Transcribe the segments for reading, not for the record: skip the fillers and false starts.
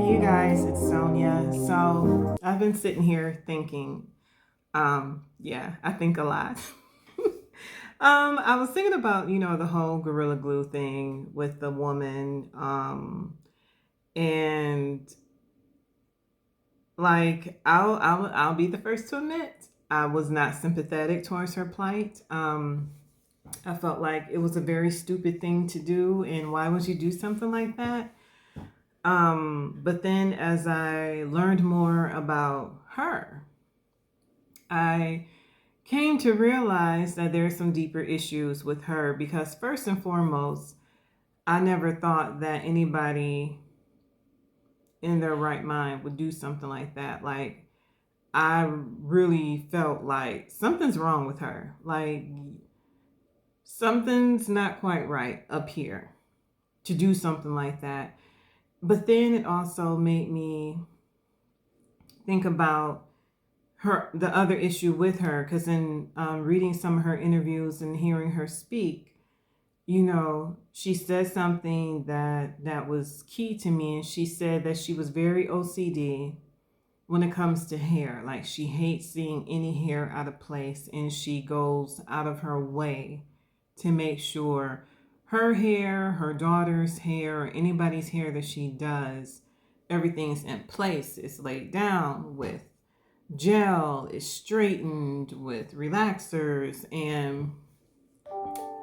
you guys, it's Sonia. So I've been sitting here thinking, yeah, I think a lot. I was thinking about, the whole Gorilla Glue thing with the woman. And like I'll be the first to admit I was not sympathetic towards her plight. I felt like it was a very stupid thing to do, and why would you do something like that? But then as I learned more about her, I came to realize that there are some deeper issues with her because, first and foremost, I never thought that anybody in their right mind would do something like that. Like, I really felt like something's wrong with her. Like, something's not quite right up here to do something like that. But then it also made me think about the other issue with her, because in reading some of her interviews and hearing her speak, she said something that was key to me, and she said that she was very OCD when it comes to hair. Like, she hates seeing any hair out of place, and she goes out of her way to make sure her hair, her daughter's hair, or anybody's hair that she does, everything's in place. It's laid down with gel, is straightened with relaxers, and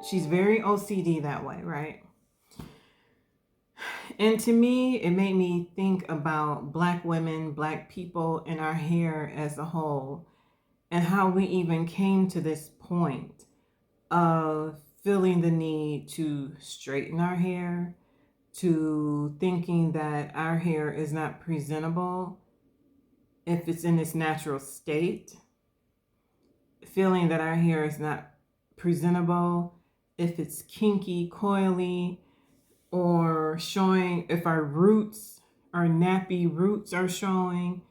she's very OCD that way, right? And to me, it made me think about Black women, Black people, and our hair as a whole, and how we even came to this point of feeling the need to straighten our hair, to thinking that our hair is not presentable if it's in its natural state, feeling that our hair is not presentable if it's kinky, coily, or showing if our roots, our nappy roots are showing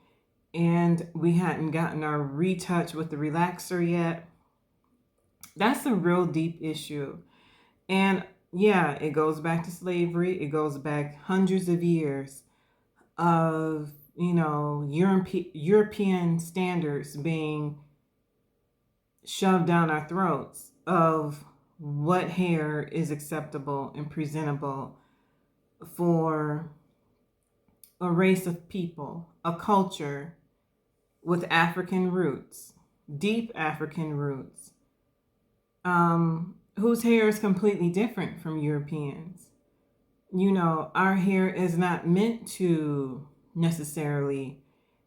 and we hadn't gotten our retouch with the relaxer yet. That's a real deep issue. And yeah, it goes back to slavery. It goes back hundreds of years of, European standards being shoved down our throats of what hair is acceptable and presentable for a race of people, a culture with African roots, deep African roots, whose hair is completely different from Europeans. Our hair is not meant to necessarily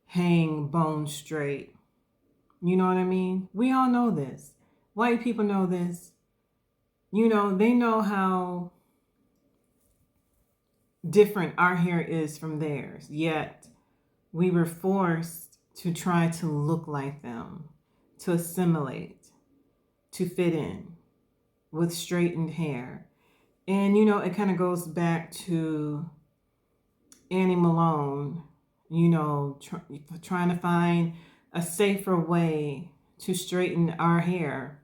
hang bone straight. You know what I mean? We all know this. White people know this. They know how different our hair is from theirs, yet we were forced to try to look like them, to assimilate, to fit in with straightened hair. And, it kind of goes back to Annie Malone, trying to find a safer way to straighten our hair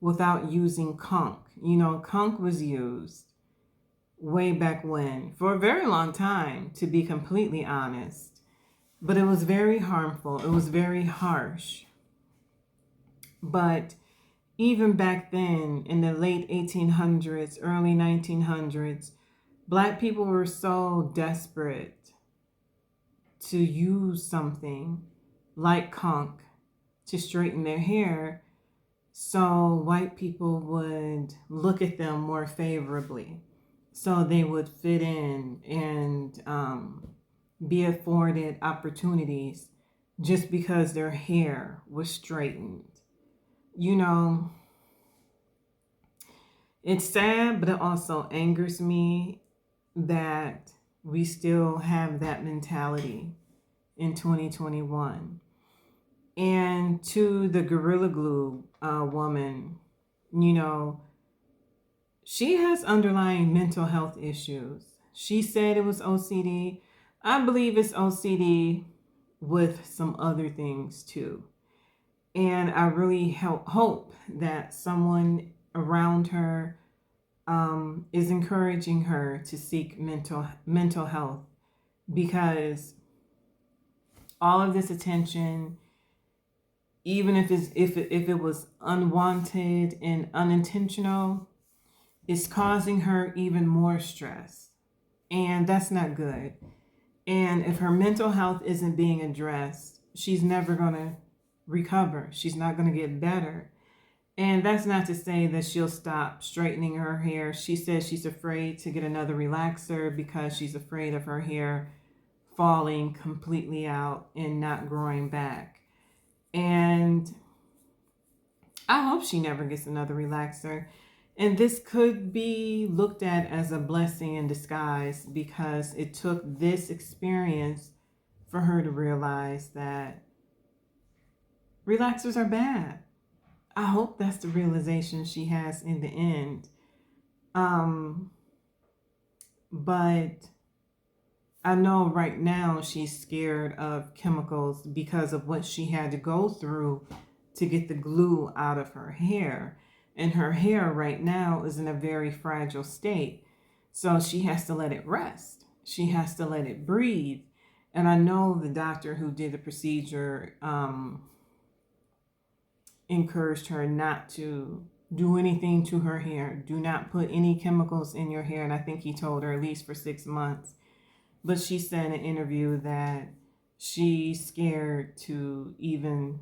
without using conch. Conch was used way back when, for a very long time, to be completely honest. But it was very harmful. It was very harsh. But even back then, in the late 1800s, early 1900s, Black people were so desperate to use something like conch to straighten their hair, so white people would look at them more favorably. So they would fit in and be afforded opportunities just because their hair was straightened. It's sad, but it also angers me that we still have that mentality in 2021. And to the Gorilla Glue woman, she has underlying mental health issues. She said it was OCD. I believe it's OCD with some other things too. And I really hope that someone around her is encouraging her to seek mental health because all of this attention, even if it was unwanted and unintentional, is causing her even more stress. And that's not good. And if her mental health isn't being addressed, she's never going to recover. She's not going to get better. And that's not to say that she'll stop straightening her hair. She says she's afraid to get another relaxer because she's afraid of her hair falling completely out and not growing back. And I hope she never gets another relaxer. And this could be looked at as a blessing in disguise because it took this experience for her to realize that relaxers are bad. I hope that's the realization she has in the end. But I know right now she's scared of chemicals because of what she had to go through to get the glue out of her hair. And her hair right now is in a very fragile state. So she has to let it rest. She has to let it breathe. And I know the doctor who did the procedure encouraged her not to do anything to her hair. Do not put any chemicals in your hair. And I think he told her at least for 6 months. But she said in an interview that she's scared to even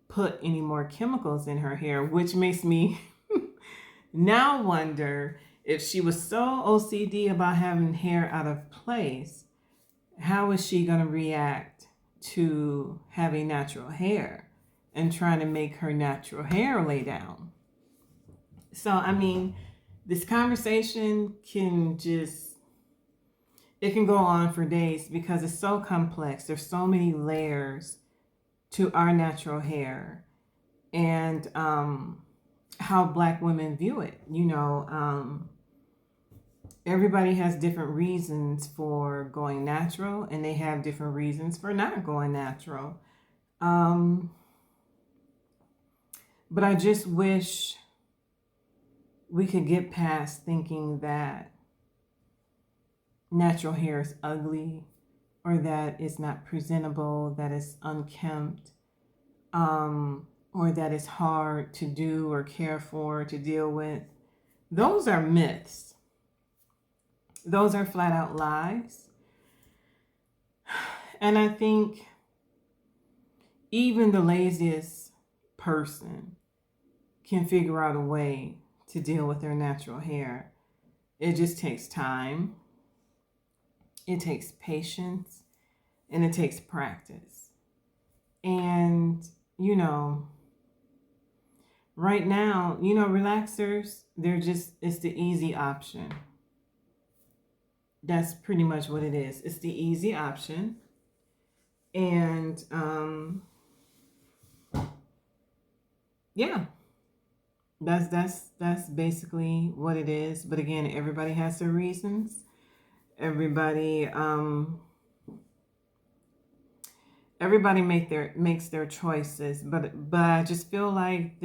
put any more chemicals in her hair, which makes me now wonder if she was so OCD about having hair out of place, how is she going to react to having natural hair and trying to make her natural hair lay down? So, I mean, this conversation can it can go on for days because it's so complex. There's so many layers to our natural hair and how Black women view it. Everybody has different reasons for going natural and they have different reasons for not going natural. But I just wish we could get past thinking that natural hair is ugly or that it's not presentable, that it's unkempt, or that it's hard to do or care for, to deal with. Those are myths. Those are flat out lies. And I think even the laziest person can figure out a way to deal with their natural hair. It just takes time. It takes patience and it takes practice. And, right now, relaxers, it's the easy option. That's pretty much what it is. It's the easy option. And, yeah, that's basically what it is. But again, everybody has their reasons. Everybody makes their choices, but I just feel like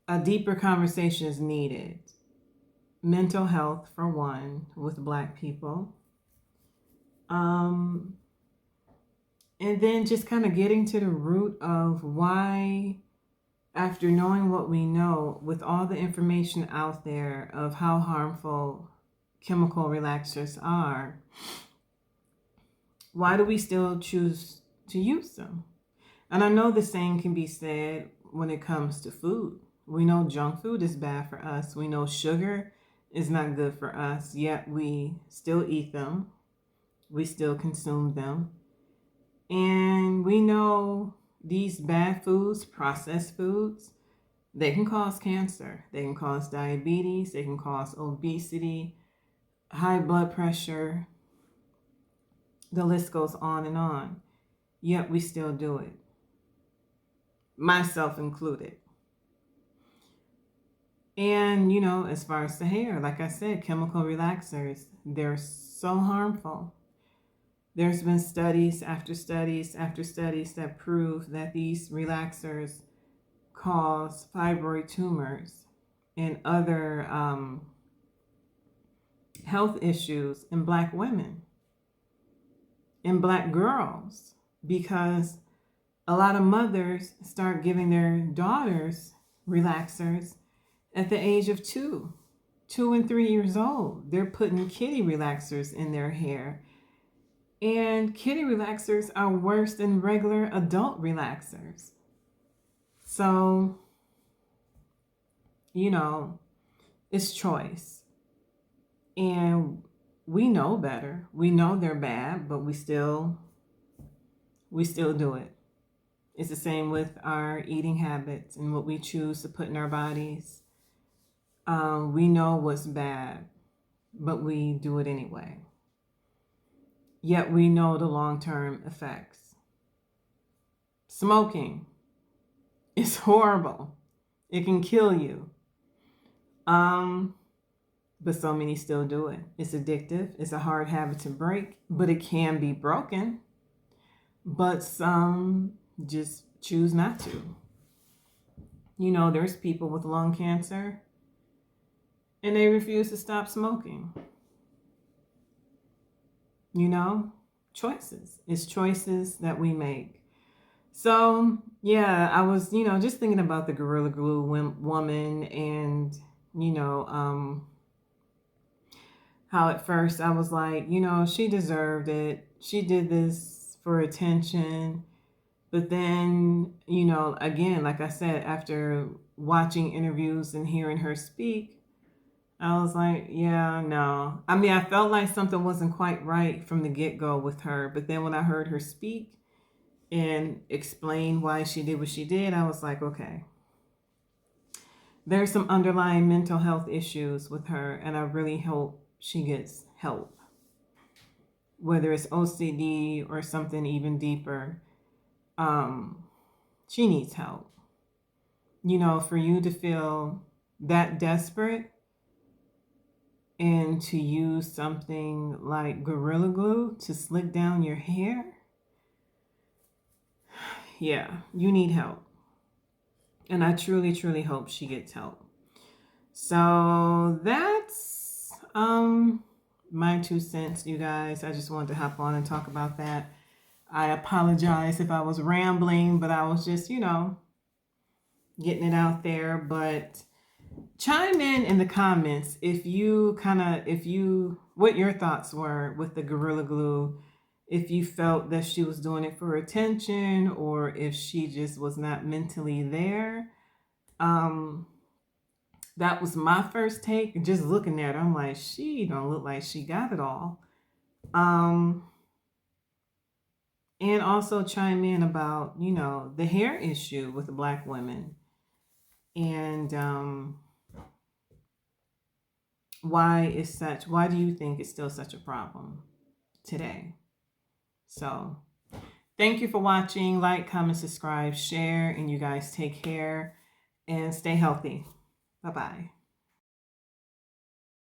a deeper conversation is needed. Mental health, for one, with Black people, and then just kind of getting to the root of why, after knowing what we know, with all the information out there of how harmful chemical relaxers are, why do we still choose to use them? And I know the same can be said when it comes to food. We know junk food is bad for us. We know sugar is not good for us, yet we still eat them. We still consume them. And we know these bad foods, processed foods, they can cause cancer. They can cause diabetes. They can cause obesity, high blood pressure. The list goes on and on. Yet we still do it. Myself included. And, as far as the hair, like I said, chemical relaxers, they're so harmful. There's been studies after studies after studies that prove that these relaxers cause fibroid tumors and other health issues in Black women and Black girls, because a lot of mothers start giving their daughters relaxers at the age of 2 and 3 years old. They're putting kitty relaxers in their hair. And kitty relaxers are worse than regular adult relaxers. So, it's choice. And we know better. We know they're bad, but we still do it. It's the same with our eating habits and what we choose to put in our bodies. We know what's bad, but we do it anyway. Yet we know the long-term effects. Smoking is horrible. It can kill you. But so many still do it. It's addictive. It's a hard habit to break, but it can be broken. But some just choose not to. There's people with lung cancer and they refuse to stop smoking. Choices. It's choices that we make. So, yeah, I was, just thinking about the Gorilla Glue woman and, how at first I was like, she deserved it. She did this for attention. But then, again, like I said, after watching interviews and hearing her speak, I was like, yeah, no. I mean, I felt like something wasn't quite right from the get-go with her. But then when I heard her speak and explain why she did what she did, I was like, okay. There's some underlying mental health issues with her, and I really hope she gets help. Whether it's OCD or something even deeper, she needs help. For you to feel that desperate and to use something like Gorilla Glue to slick down your hair, yeah, you need help. And I truly, truly hope she gets help. So that's my 2 cents, you guys. I just wanted to hop on and talk about that. I apologize if I was rambling, but I was just, getting it out there. But chime in the comments what your thoughts were with the Gorilla Glue. If you felt that she was doing it for attention or if she just was not mentally there. That was my first take. Just looking at her, I'm like, she don't look like she got it all. And also chime in about, the hair issue with the Black women. And why do you think it's still such a problem today? So thank you for watching. Like, comment, subscribe, share, and you guys take care and stay healthy. Bye-bye.